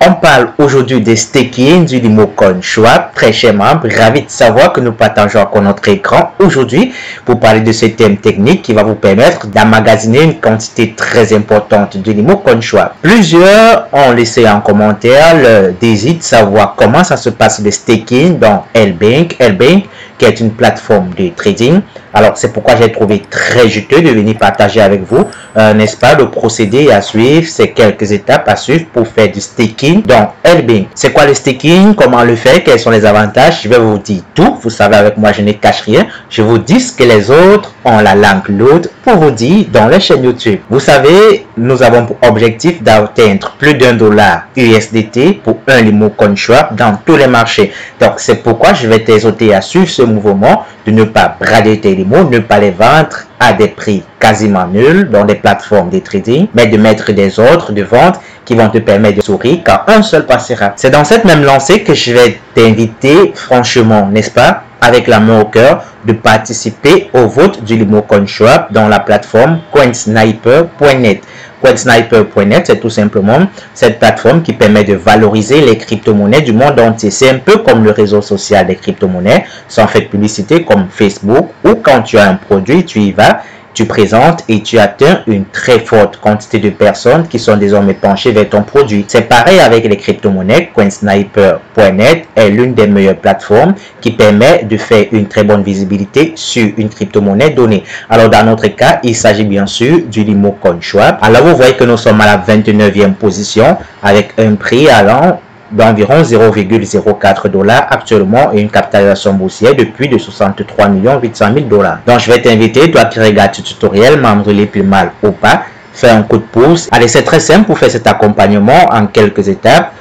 On parle aujourd'hui des staking du Limo CoinSwap. Très cher membre, ravi de savoir que nous partageons encore notre écran aujourd'hui pour parler de ce thème technique qui va vous permettre d'emmagasiner une quantité très importante de Limo CoinSwap. Plusieurs ont laissé en commentaire le désir de savoir comment ça se passe le staking dans LBank. LBank qui est une plateforme de trading. Alors, c'est pourquoi j'ai trouvé très juteux de venir partager avec vous, n'est-ce pas, le procédé à suivre, c'est quelques étapes à suivre pour faire du staking dans LBank. C'est quoi le staking? Comment le faire? Quels sont les avantages? Je vais vous dire tout. Vous savez, avec moi, je ne cache rien. Je vous dis ce que les autres ont la langue lourde pour vous dire dans les chaînes YouTube. Vous savez, nous avons pour objectif d'atteindre plus d'$1 USDT pour un Limo CoinSwap dans tous les marchés. Donc, c'est pourquoi je vais t'exhorter à suivre ce mouvement, de ne pas brader tes limos, ne pas les vendre à des prix quasiment nuls dans des plateformes de trading, mais de mettre des ordres de vente qui vont te permettre de sourire car un seul passera. C'est dans cette même lancée que je vais t'inviter, franchement, n'est-ce pas, avec la main au cœur, de participer au vote du Limo CoinSwap dans la plateforme coinsniper.net. Coinsniper.net, c'est tout simplement cette plateforme qui permet de valoriser les crypto-monnaies du monde entier. C'est un peu comme le réseau social des crypto-monnaies, sans faire de publicité comme Facebook, où quand tu as un produit, tu y vas, tu présentes et tu atteins une très forte quantité de personnes qui sont désormais penchées vers ton produit. C'est pareil avec les crypto-monnaies. Coinsniper.net est l'une des meilleures plateformes qui permet de faire une très bonne visibilité sur une crypto-monnaie donnée. Alors dans notre cas, il s'agit bien sûr du Limo CoinSwap. Alors vous voyez que nous sommes à la 29e position avec un prix allant d'environ 0,04 $ actuellement et une capitalisation boursière de plus de 63 800 000 $. Donc je vais t'inviter, toi qui regardes ce tutoriel, membre les plus mal ou pas, fais un coup de pouce. Allez, c'est très simple pour faire cet accompagnement en quelques étapes.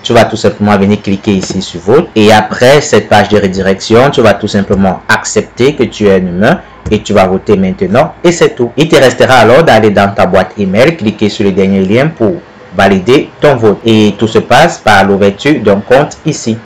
Tu vas tout simplement venir cliquer ici sur vote et après cette page de redirection, tu vas tout simplement accepter que tu es un humain et tu vas voter maintenant et c'est tout. Il te restera alors d'aller dans ta boîte email, cliquer sur le dernier lien pour valider ton vote et tout se passe par l'ouverture d'un compte ici.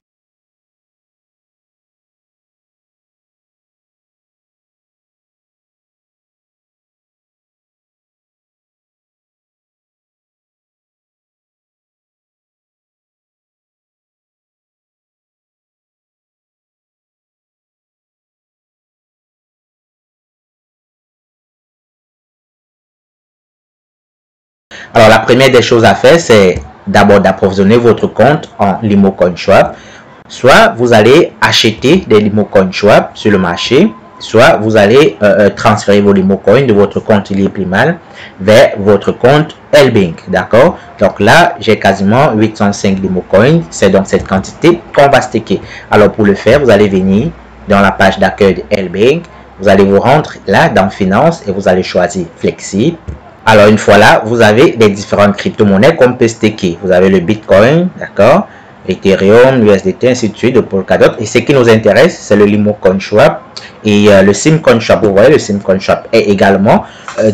Alors la première des choses à faire, c'est d'abord d'approvisionner votre compte en Limo CoinSwap. Soit vous allez acheter des Limo CoinSwap sur le marché, soit vous allez transférer vos Limo Coin de votre compte Liplimal vers votre compte LBank, d'accord? Donc là, j'ai quasiment 805 Limo Coin, c'est donc cette quantité qu'on va staker. Alors pour le faire, vous allez venir dans la page d'accueil de LBank, vous allez vous rendre là dans Finance et vous allez choisir Flexible. Alors une fois là, vous avez les différentes crypto-monnaies qu'on peut staker. Vous avez le Bitcoin, d'accord, Ethereum, l'USDT, ainsi de suite, le Polkadot. Et ce qui nous intéresse, c'est le Limo CoinSwap et le Sim CoinSwap. Vous voyez, le Sim CoinSwap est également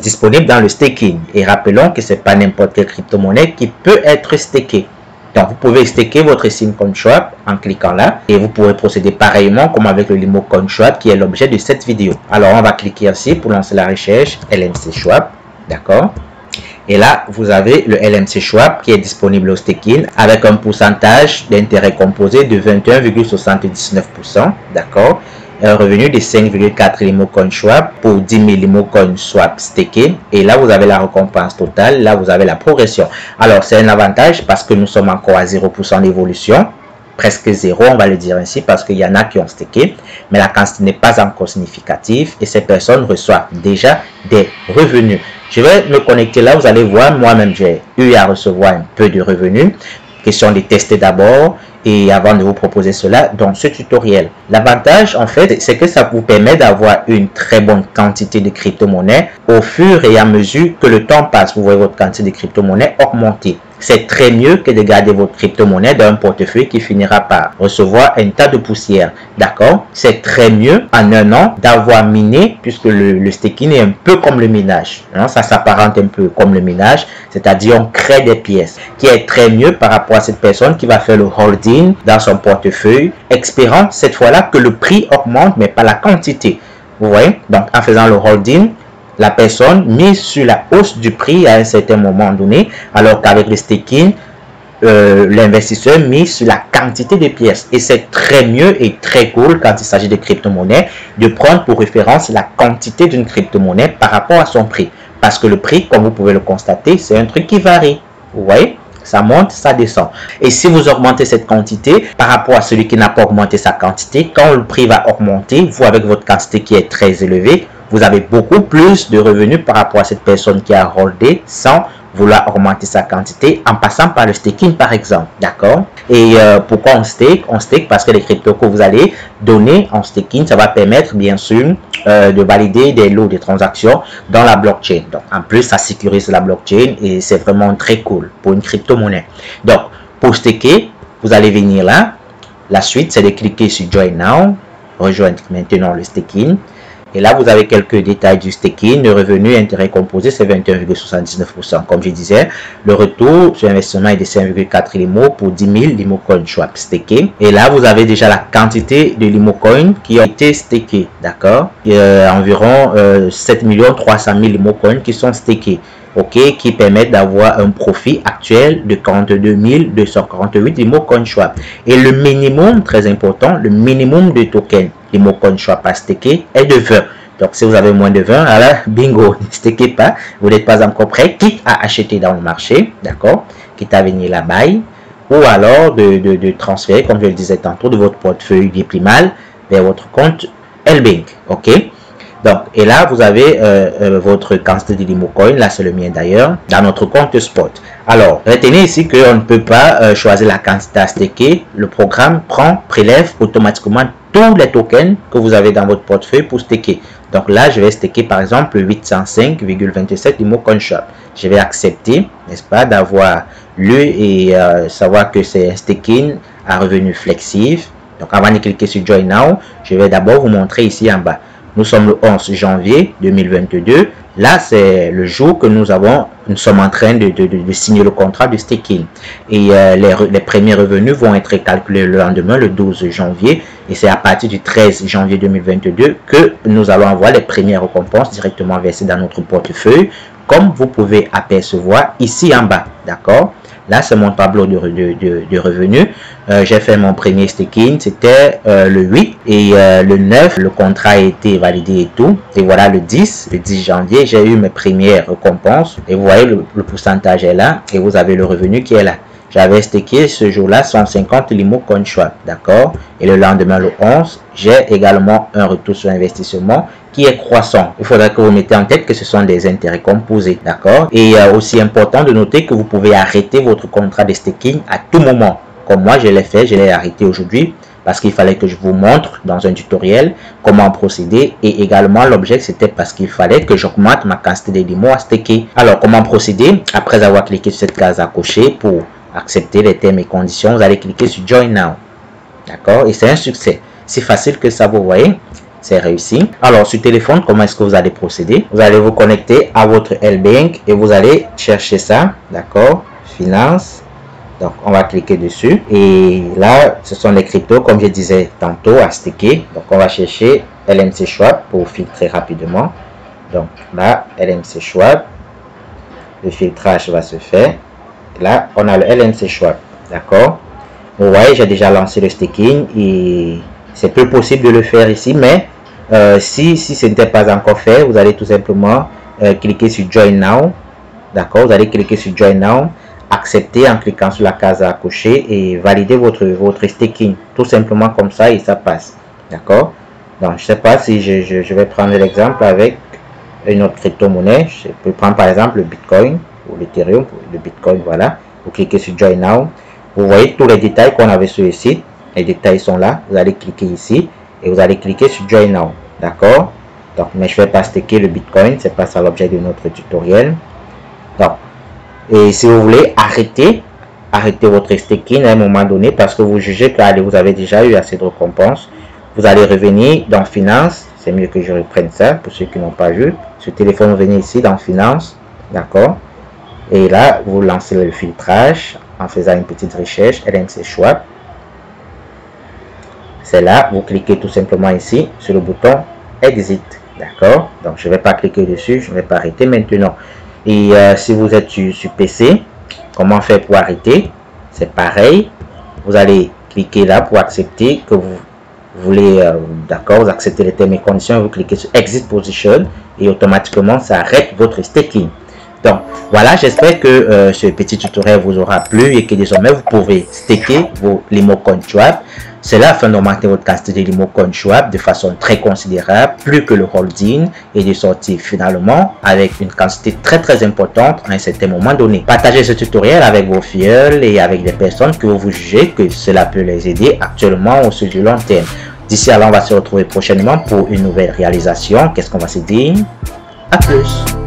disponible dans le staking. Et rappelons que ce n'est pas n'importe quelle crypto-monnaie qui peut être stakée. Donc, vous pouvez staker votre Sim CoinSwap en cliquant là et vous pourrez procéder pareillement comme avec le Limo CoinSwap qui est l'objet de cette vidéo. Alors, on va cliquer ici pour lancer la recherche LMC Swap. D'accord. Et là, vous avez le LMC Swap qui est disponible au staking avec un pourcentage d'intérêt composé de 21,79%. D'accord. Un revenu de 5,4 Limo CoinSwap pour 10 000 Limo CoinSwap stakés. Et là, vous avez la récompense totale. Là, vous avez la progression. Alors, c'est un avantage parce que nous sommes encore à 0% d'évolution. Presque zéro, on va le dire ainsi, parce qu'il y en a qui ont stacké, mais la quantité n'est pas encore significative et ces personnes reçoivent déjà des revenus. Je vais me connecter là, vous allez voir, moi-même j'ai eu à recevoir un peu de revenus. Question de tester d'abord et avant de vous proposer cela dans ce tutoriel. L'avantage en fait, c'est que ça vous permet d'avoir une très bonne quantité de crypto-monnaies au fur et à mesure que le temps passe. Vous voyez votre quantité de crypto-monnaies augmenter. C'est très mieux que de garder votre crypto-monnaie dans un portefeuille qui finira par recevoir un tas de poussière. D'accord? C'est très mieux en un an d'avoir miné, puisque le staking est un peu comme le minage. Hein? Ça s'apparente un peu comme le minage, c'est-à-dire on crée des pièces, qui est très mieux par rapport à cette personne qui va faire le holding dans son portefeuille, espérant cette fois-là que le prix augmente, mais pas la quantité. Vous voyez? Donc en faisant le holding, la personne mise sur la hausse du prix à un certain moment donné, alors qu'avec le staking, l'investisseur mise sur la quantité de pièces. Et c'est très mieux et très cool quand il s'agit de crypto-monnaie de prendre pour référence la quantité d'une crypto-monnaie par rapport à son prix. Parce que le prix, comme vous pouvez le constater, c'est un truc qui varie. Vous voyez? Ça monte, ça descend. Et si vous augmentez cette quantité par rapport à celui qui n'a pas augmenté sa quantité, quand le prix va augmenter, vous avec votre quantité qui est très élevée, vous avez beaucoup plus de revenus par rapport à cette personne qui a holdé sans vouloir augmenter sa quantité en passant par le staking par exemple, d'accord? Et pourquoi on stake? On stake parce que les cryptos que vous allez donner en staking, ça va permettre bien sûr de valider des lots de transactions dans la blockchain. Donc en plus, ça sécurise la blockchain et c'est vraiment très cool pour une crypto-monnaie. Donc pour staker, vous allez venir là. La suite, c'est de cliquer sur Join Now, rejoindre maintenant le staking. Et là, vous avez quelques détails du staking. Le revenu intérêt composé, c'est 21,79%. Comme je disais, le retour sur investissement est de 5,4 limo pour 10 000 limo coin swap stakés. Et là, vous avez déjà la quantité de limo coin qui a été stakés. D'accord? Environ 7 300 000 limo coin qui sont stakés. OK, qui permettent d'avoir un profit actuel de 42 248 limo coin swap. Et le minimum, très important, le minimum de tokens limo coin swap à staker est de 20. Donc, si vous avez moins de 20, alors bingo, ne stakez pas, vous n'êtes pas encore prêt, quitte à acheter dans le marché, d'accord, quitte à venir la buy, ou alors de transférer, comme je le disais tantôt, de votre portefeuille Biprimal vers votre compte LBank, OK. Donc, et là, vous avez votre quantité de limo coin, là c'est le mien d'ailleurs, dans notre compte spot. Alors, retenez ici qu'on ne peut pas choisir la quantité à staker. Le programme prélève automatiquement tous les tokens que vous avez dans votre portefeuille pour staker. Donc là, je vais staker par exemple 805,27 limo coin swap. Je vais accepter, n'est-ce pas, d'avoir lu et savoir que c'est un staking à revenu flexible. Donc avant de cliquer sur Join Now, je vais d'abord vous montrer ici en bas. Nous sommes le 11 janvier 2022. Là, c'est le jour que nous sommes en train de signer le contrat de staking. Et les premiers revenus vont être calculés le lendemain, le 12 janvier. Et c'est à partir du 13 janvier 2022 que nous allons avoir les premières récompenses directement versées dans notre portefeuille, comme vous pouvez apercevoir ici en bas. D'accord? Là, c'est mon tableau de revenus. J'ai fait mon premier staking, c'était le 8 et le 9, le contrat a été validé et tout. Et voilà, le 10 janvier, j'ai eu mes premières récompenses. Et vous voyez, le pourcentage est là et vous avez le revenu qui est là. J'avais stacké ce jour-là 150 limo coin swap, d'accord? Et le lendemain, le 11, j'ai également un retour sur investissement qui est croissant. Il faudra que vous mettez en tête que ce sont des intérêts composés, d'accord? Et aussi important de noter que vous pouvez arrêter votre contrat de staking à tout moment. Comme moi, je l'ai fait, je l'ai arrêté aujourd'hui parce qu'il fallait que je vous montre dans un tutoriel comment procéder. Et également, l'objet, c'était parce qu'il fallait que j'augmente ma quantité de limo à staker. Alors, comment procéder? Après avoir cliqué sur cette case à cocher pour accepter les termes et conditions, vous allez cliquer sur Join Now. D'accord? Et c'est un succès. C'est facile que ça, vous voyez. C'est réussi. Alors, sur téléphone, comment est-ce que vous allez procéder? Vous allez vous connecter à votre LBank et vous allez chercher ça. D'accord? Finance. Donc, on va cliquer dessus. Et là, ce sont les cryptos, comme je disais tantôt, à staker. Donc, on va chercher LMC Schwab pour filtrer rapidement. Donc, là, LMC Schwab. Le filtrage va se faire. Là, on a le LMC Schwab. D'accord? Vous voyez, j'ai déjà lancé le staking et c'est peu possible de le faire ici. Mais si ce n'était pas encore fait, vous allez tout simplement cliquer sur Join Now. D'accord? Vous allez cliquer sur Join Now. Accepter en cliquant sur la case à cocher et valider votre staking. Tout simplement comme ça et ça passe. D'accord? Donc, je ne sais pas si je vais prendre l'exemple avec une autre crypto-monnaie. Je peux prendre par exemple le Bitcoin ou l'Ethereum, le Bitcoin, voilà. Vous cliquez sur Join Now. Vous voyez tous les détails qu'on avait sur le site. Les détails sont là. Vous allez cliquer ici et vous allez cliquer sur Join Now. D'accord? Donc, mais je ne vais pas staker le Bitcoin. C'est pas ça l'objet de notre tutoriel. Donc, et si vous voulez arrêter votre staking à un moment donné parce que vous jugez que allez, vous avez déjà eu assez de récompenses, vous allez revenir dans Finance. C'est mieux que je reprenne ça pour ceux qui n'ont pas vu. Sur téléphone, vous venez ici dans Finance. D'accord? Et là, vous lancez le filtrage en faisant une petite recherche LMC Schwab. C'est là, vous cliquez tout simplement ici sur le bouton Exit. D'accord? Donc, je ne vais pas cliquer dessus, je ne vais pas arrêter maintenant. Et si vous êtes sur PC, comment faire pour arrêter? c'est pareil. Vous allez cliquer là pour accepter que vous voulez, d'accord, vous acceptez les termes et conditions, vous cliquez sur Exit Position et automatiquement ça arrête votre staking. Donc voilà, j'espère que ce petit tutoriel vous aura plu et que désormais vous pouvez staker vos Limocoin Swap. Cela afin d'augmenter votre quantité de Limocoin Swap de façon très considérable, plus que le holding, et de sortir finalement avec une quantité très importante à un certain moment donné. Partagez ce tutoriel avec vos filleuls et avec des personnes que vous jugez que cela peut les aider actuellement ou sur du long terme. D'ici là, on va se retrouver prochainement pour une nouvelle réalisation. Qu'est-ce qu'on va se dire? À plus!